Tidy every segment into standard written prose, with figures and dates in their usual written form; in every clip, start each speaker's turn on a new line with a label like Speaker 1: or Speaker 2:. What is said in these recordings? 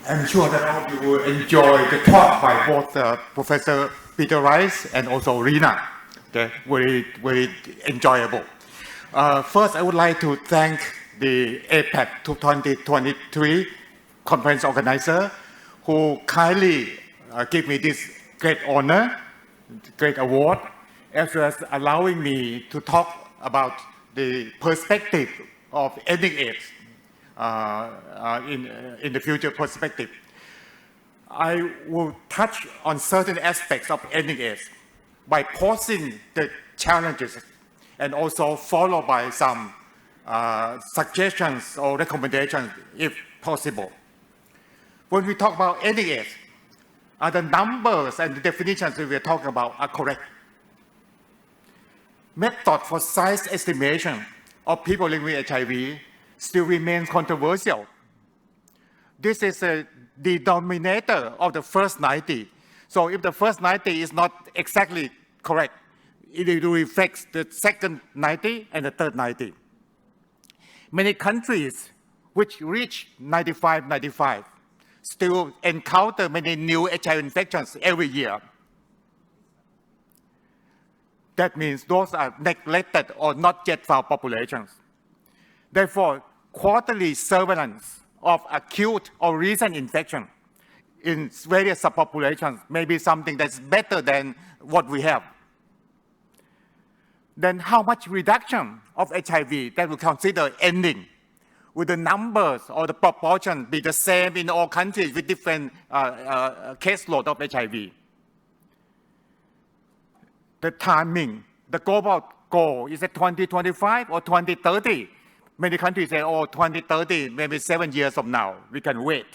Speaker 1: I'm sure that all of you will enjoy the talk by both Professor Peter Rice and also Rina. Okay, very enjoyable. First, I would like to thank the APACC 2023 conference organizer who kindly gave me this great honor, great award, as well as allowing me to talk about the perspective of ending AIDS in the future perspective. I will touch on certain aspects of ending AIDS by posing the challenges and also followed by some suggestions or recommendations if possible. When we talk about ending AIDS, the numbers and the definitions that we are talking about are correct. Method for size estimation of people living with HIV still remains controversial. This is the denominator of the first 90. So if the first 90 is not exactly correct, it reflects the second 90 and the third 90. Many countries which reach 95 still encounter many new HIV infections every year. That means those are neglected or not yet found populations. Therefore, quarterly surveillance of acute or recent infection in various subpopulations may be something that's better than what we have. Then how much reduction of HIV that we consider ending? Will the numbers or the proportion be the same in all countries with different caseload of HIV? The timing, the global goal, is it 2025 or 2030? Many countries say, oh, 2030, maybe 7 years from now, we can wait.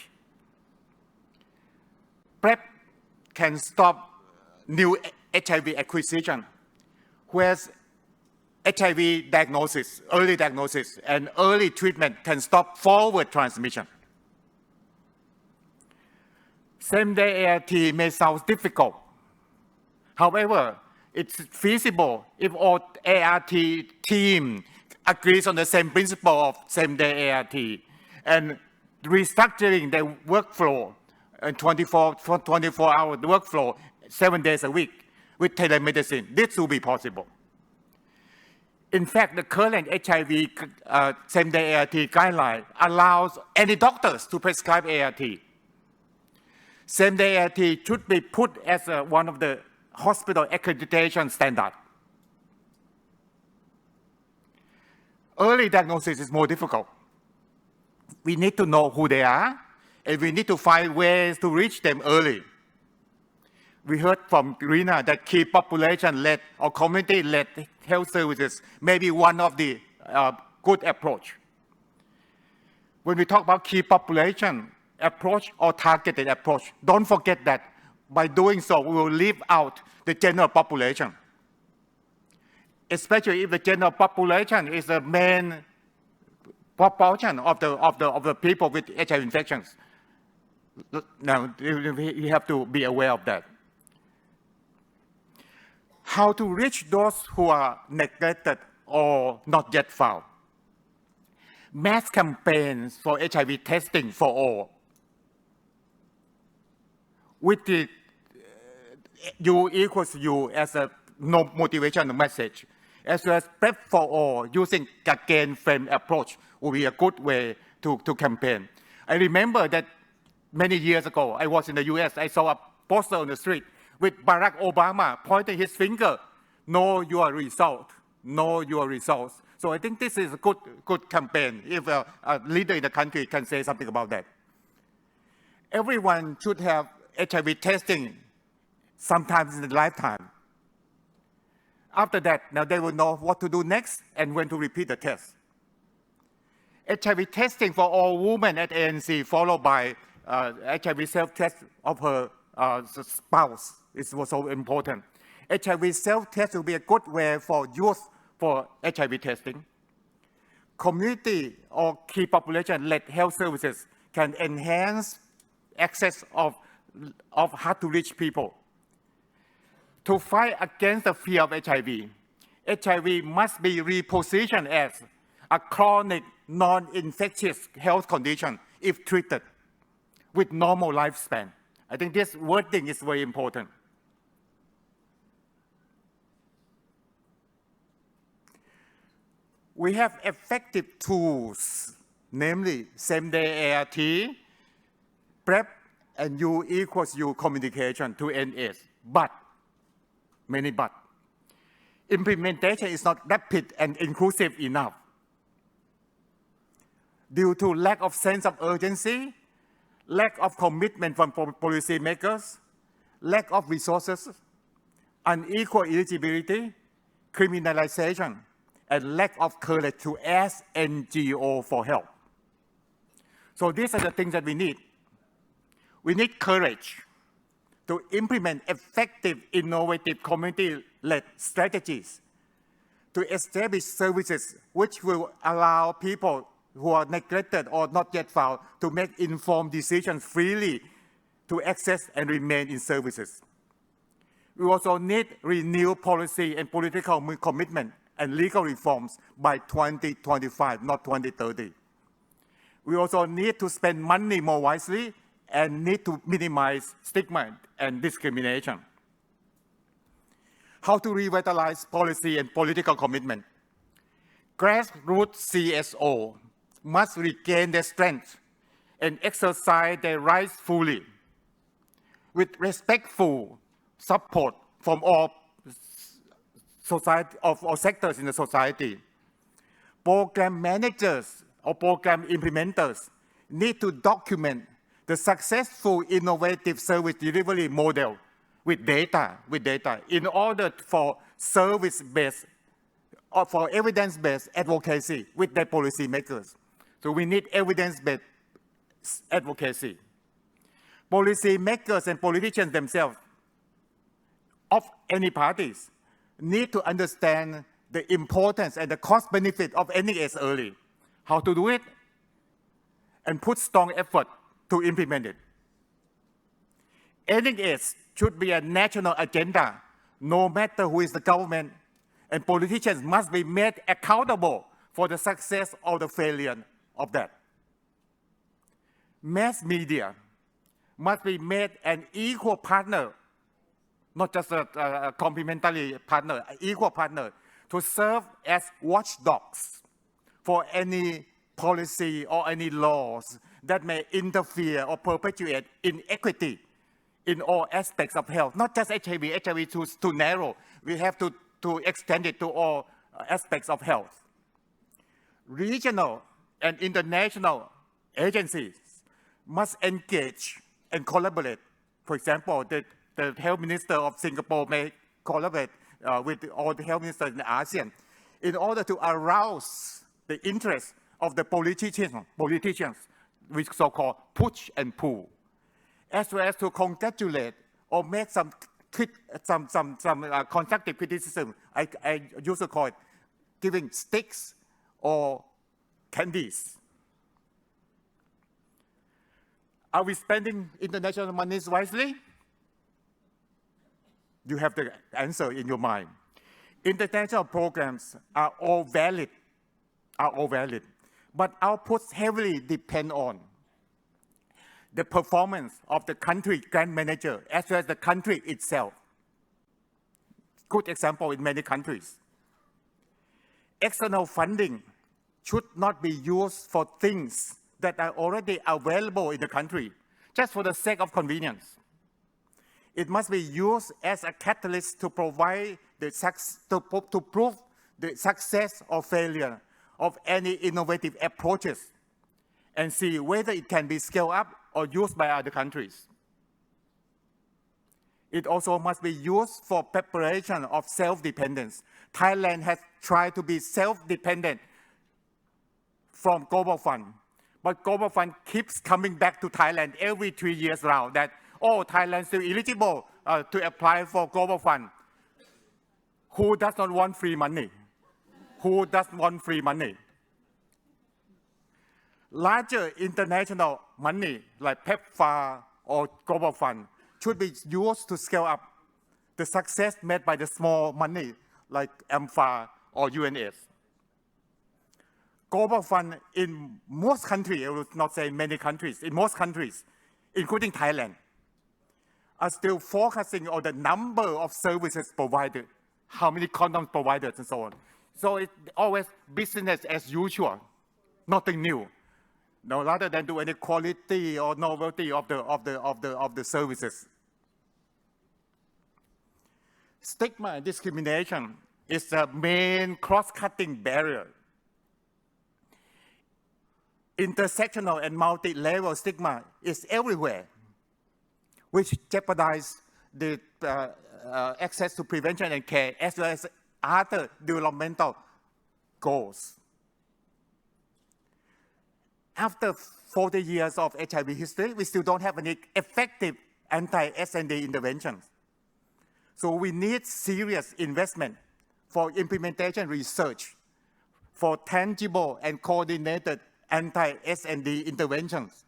Speaker 1: PrEP can stop new HIV acquisition, whereas HIV diagnosis, early diagnosis, and early treatment can stop forward transmission. Same-day ART may sound difficult. However, it's feasible if all ART team agrees on the same principle of same-day ART and restructuring the workflow and 24-hour workflow 7 days a week with telemedicine. This will be possible. In fact, the current HIV same-day ART guideline allows any doctors to prescribe ART. Same-day ART should be put as one of the hospital accreditation standards. Early diagnosis is more difficult. We need to know who they are, and we need to find ways to reach them early. We heard from Rina that key population-led or community-led health services may be one of the good approach. When we talk about key population approach or targeted approach, don't forget that by doing so, we will leave out the general population. Especially if the general population is the main proportion of the people with HIV infections. Now, you have to be aware of that. How to reach those who are neglected or not yet found? Mass campaigns for HIV testing for all. With the U equals U as a no motivation message, as well as PrEP for all using again frame approach will be a good way to campaign. I remember that many years ago, I was in the US, I saw a poster on the street with Barack Obama pointing his finger, know your result, know your results. So I think this is a good campaign if a leader in the country can say something about that. Everyone should have HIV testing sometimes in their lifetime. After that, now they will know what to do next and when to repeat the test. HIV testing for all women at ANC, followed by HIV self-test of her spouse, is also important. HIV self-test will be a good way for youth for HIV testing. Community or key population-led health services can enhance access of hard-to-reach people. To fight against the fear of HIV, HIV must be repositioned as a chronic, non-infectious health condition if treated. with normal lifespan. I think this wording is very important. We have effective tools, namely same-day ART, PrEP, and U equals U communication to end AIDS. But, many but, implementation is not rapid and inclusive enough. Due to lack of sense of urgency, lack of commitment from policymakers, lack of resources, unequal eligibility, criminalization, and lack of courage to ask NGO for help. So these are the things that we need. We need courage to implement effective, innovative, community-led strategies to establish services which will allow people who are neglected or not yet found to make informed decisions freely to access and remain in services. We also need renewed policy and political commitment and legal reforms by 2025, not 2030. We also need to spend money more wisely and need to minimize stigma and discrimination. How to revitalize policy and political commitment? Grassroots CSO must regain their strength and exercise their rights fully with respectful support from all sectors in the society. Program managers or program implementers need to document the successful innovative service delivery model with data in order for service-based or for evidence-based advocacy with their policymakers. So we need evidence-based advocacy. Policymakers and politicians themselves of any parties need to understand the importance and the cost benefit of ending AIDS early, how to do it, and put strong effort to implement it. Ending AIDS should be a national agenda, no matter who is the government, and politicians must be made accountable for the success or the failure of that. Mass media must be made an equal partner, not just a complementary partner, an equal partner, to serve as watchdogs for any policy or any laws that may interfere or perpetuate inequity in all aspects of health, not just HIV. HIV is too narrow. We have to extend it to all aspects of health. Regional and international agencies must engage and collaborate. For example, the health minister of Singapore may collaborate with all the health ministers in ASEAN in order to arouse the interest of the politicians, which so-called push and pull, as well as to congratulate or make some constructive criticism. I used to call it giving sticks or candies. Are we spending international money wisely? You have the answer in your mind. International programs are all valid, but outputs heavily depend on the performance of the country grant manager as well as the country itself. Good example in many countries. External funding should not be used for things that are already available in the country, just for the sake of convenience. It must be used as a catalyst to provide to prove the success or failure of any innovative approaches and see whether it can be scaled up or used by other countries. It also must be used for preparation of self-dependence. Thailand has tried to be self-dependent from Global Fund, but Global Fund keeps coming back to Thailand every 3 years now that, oh, Thailand is still eligible to apply for Global Fund. Who does not want free money? Who doesn't want free money? Larger international money like PEPFAR or Global Fund should be used to scale up the success made by the small money like AMFA or UNAIDS. Global Fund in most countries, I would not say many countries, in most countries, including Thailand, are still focusing on the number of services provided, how many condoms provided, and so on. So it's always business as usual, nothing new. No, rather than do any quality or novelty of the services. Stigma and discrimination is the main cross-cutting barrier. Intersectional and multi-level stigma is everywhere, which jeopardize the access to prevention and care, as well as other developmental goals. After 40 years of HIV history, we still don't have any effective anti-SND interventions. So we need serious investment for implementation research, for tangible and coordinated anti-SND interventions.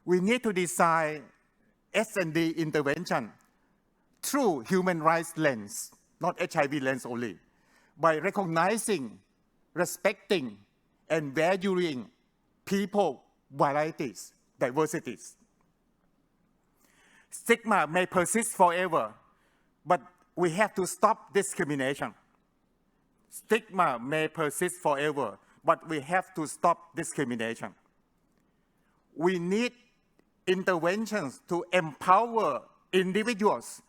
Speaker 1: We need to design SND intervention through human rights lens, not HIV lens only, by recognizing, respecting, and valuing people, varieties, diversities. Stigma may persist forever, but we have to stop discrimination. Stigma may persist forever, but we have to stop discrimination. We need interventions to empower individuals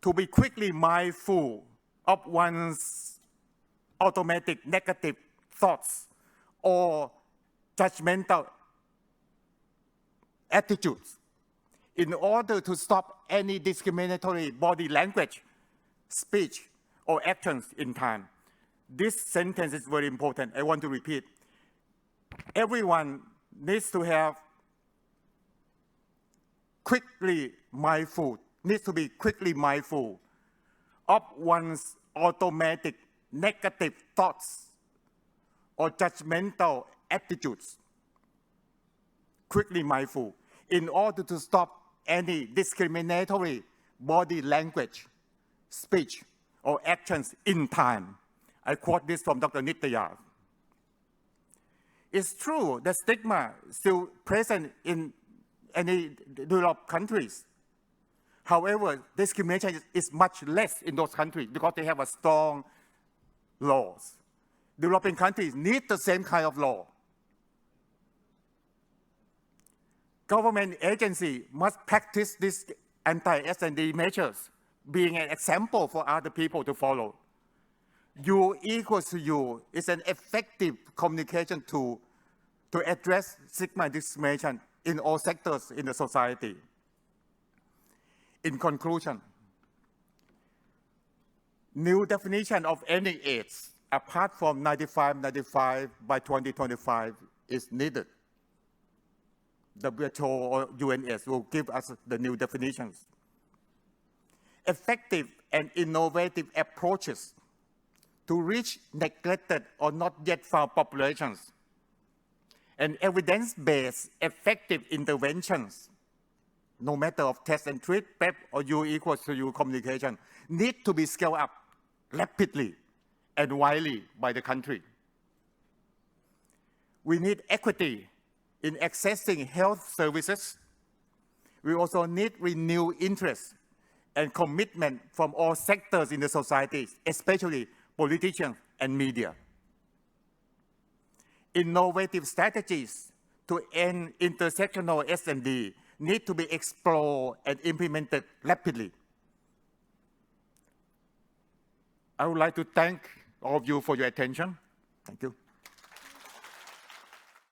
Speaker 1: to be quickly mindful of one's automatic negative thoughts or judgmental attitudes in order to stop any discriminatory body language, speech, or actions in time. This sentence is very important. I want to repeat. Everyone needs to have needs to be quickly mindful of one's automatic negative thoughts or judgmental attitudes. Quickly mindful in order to stop any discriminatory body language, speech, or actions in time. I quote this from Dr. Nitya. It's true that stigma is still present in any developed countries. However, discrimination is much less in those countries because they have a strong laws. Developing countries need the same kind of law. Government agency must practice these anti-SND measures, being an example for other people to follow. U equals to U is an effective communication tool to address stigma and discrimination in all sectors in the society. In conclusion, new definition of any AIDS, apart from 95 by 2025, is needed. WHO or UNS will give us the new definitions. Effective and innovative approaches to reach neglected or not yet found populations, and evidence-based effective interventions, no matter of test and treat, PrEP, or U equals to U communication, need to be scaled up rapidly and widely by the country. We need equity in accessing health services. We also need renewed interest and commitment from all sectors in the society, especially politicians and media. Innovative strategies to end intersectional SND need to be explored and implemented rapidly. I would like to thank all of you for your attention. Thank you.